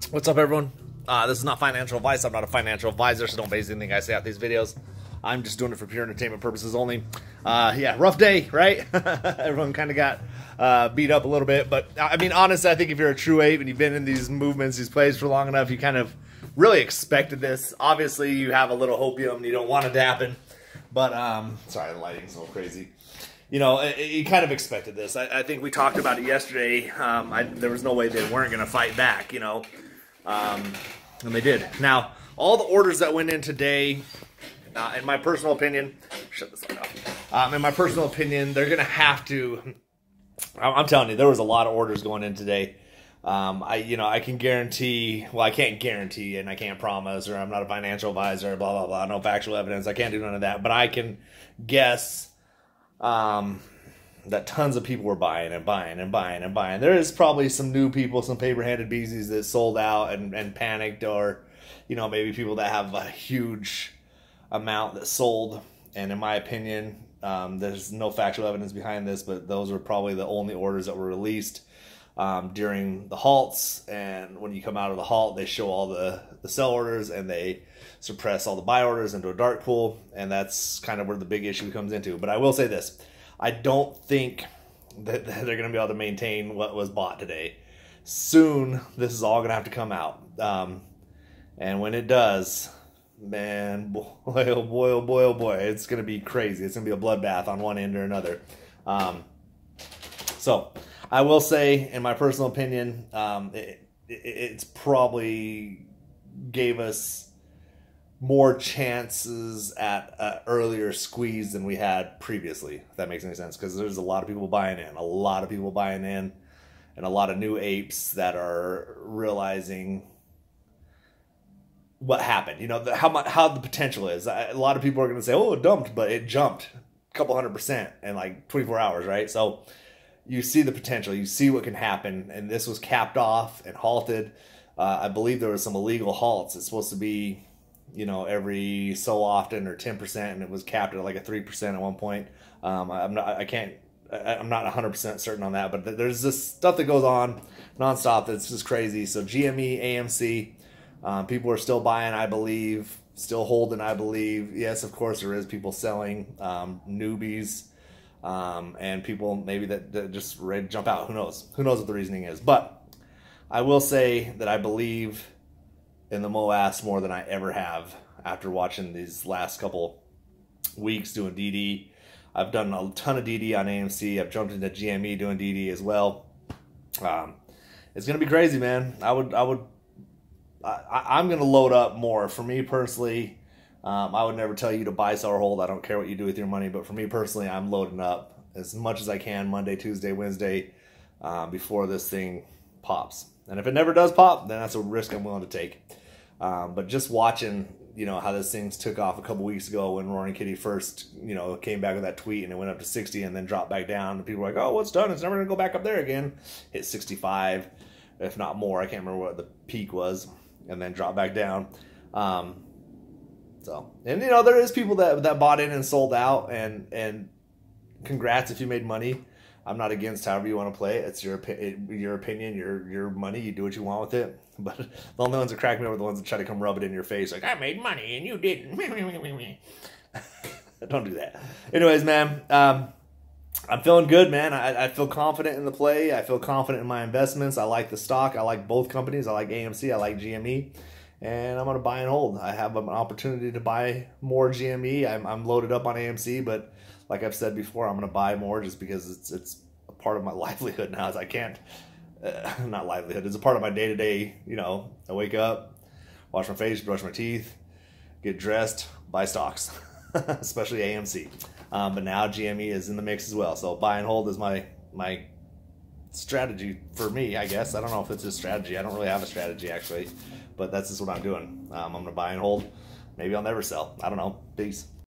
What's up, everyone? This is not financial advice. I'm not a financial advisor, so don't base anything I say out these videos. I'm just doing it for pure entertainment purposes only. Yeah, rough day, right? Everyone kind of got beat up a little bit. But, I mean, honestly, I think if you're a true ape and you've been in these movements, these plays for long enough, you kind of really expected this. Obviously, you have a little hopium. You don't want it to happen. But, sorry, the lighting's a little crazy. You know, you kind of expected this. I think we talked about it yesterday. There was no way they weren't going to fight back, you know. And they did. Now, all the orders that went in today, in my personal opinion, shut this light off. In my personal opinion, they're going to have to, I'm telling you, there was a lot of orders going in today. I can guarantee, well, I can't guarantee and I can't promise, or I'm not a financial advisor, blah, blah, blah, no factual evidence. I can't do none of that, but I can guess that tons of people were buying and buying and buying and buying. There is probably some new people, some paper-handed beezies that sold out and panicked, or, you know, maybe people that have a huge amount that sold. And in my opinion, there's no factual evidence behind this, but those were probably the only orders that were released during the halts. And when you come out of the halt, they show all the sell orders and they suppress all the buy orders into a dark pool. And that's kind of where the big issue comes into. But I will say this. I don't think that they're going to be able to maintain what was bought today. Soon, this is all going to have to come out. And when it does, man, boy, oh boy, oh boy, oh boy, it's going to be crazy. It's going to be a bloodbath on one end or another. So, I will say, in my personal opinion, it's probably gave us more chances at an earlier squeeze than we had previously, if that makes any sense, because there's a lot of people buying in, and a lot of new apes that are realizing what happened. You know, how the potential is. A lot of people are going to say, oh, it dumped, but it jumped a couple 100% in like 24 hours, right? So you see the potential, you see what can happen, and this was capped off and halted. I believe there were some illegal halts. It's supposed to be, you know, every so often, or 10%, and it was capped at like a 3% at one point. I'm not 100% certain on that, but there's this stuff that goes on nonstop that's just crazy. So GME, AMC, people are still buying, I believe, still holding, I believe. Yes, of course there is people selling, newbies, and people maybe that just ready to jump out. Who knows? Who knows what the reasoning is? But I will say that I believe in the MOAS more than I ever have after watching these last couple weeks doing DD. I've done a ton of DD on AMC. I've jumped into GME doing DD as well. It's gonna be crazy, man. I'm gonna load up more. For me personally, I would never tell you to buy, sell, or hold. I don't care what you do with your money, but for me personally, I'm loading up as much as I can Monday, Tuesday, Wednesday, before this thing pops. And if it never does pop, then that's a risk I'm willing to take. But just watching, you know, how this thing took off a couple weeks ago when Roaring Kitty first, you know, came back with that tweet and it went up to 60 and then dropped back down. And people were like, oh, what's done? It's never going to go back up there again. Hit 65, if not more. I can't remember what the peak was, and then dropped back down. So, and you know, there is people that bought in and sold out, and congrats if you made money. I'm not against however you want to play it. It's your opinion, your money. You do what you want with it. But the only ones that crack me are the ones that try to come rub it in your face, like, I made money and you didn't. Don't do that. Anyways, man, I'm feeling good, man. I feel confident in the play. I feel confident in my investments. I like the stock. I like both companies. I like AMC. I like GME. And I'm going to buy and hold. I have an opportunity to buy more GME. I'm loaded up on AMC, but like I've said before, I'm going to buy more just because it's a part of my livelihood now. As I can't, not livelihood, it's a part of my day-to-day, you know, I wake up, wash my face, brush my teeth, get dressed, buy stocks, especially AMC. But now GME is in the mix as well. So buy and hold is my strategy for me, I guess. I don't know if it's a strategy. I don't really have a strategy, actually. But that's just what I'm doing. I'm going to buy and hold. Maybe I'll never sell. I don't know. Peace.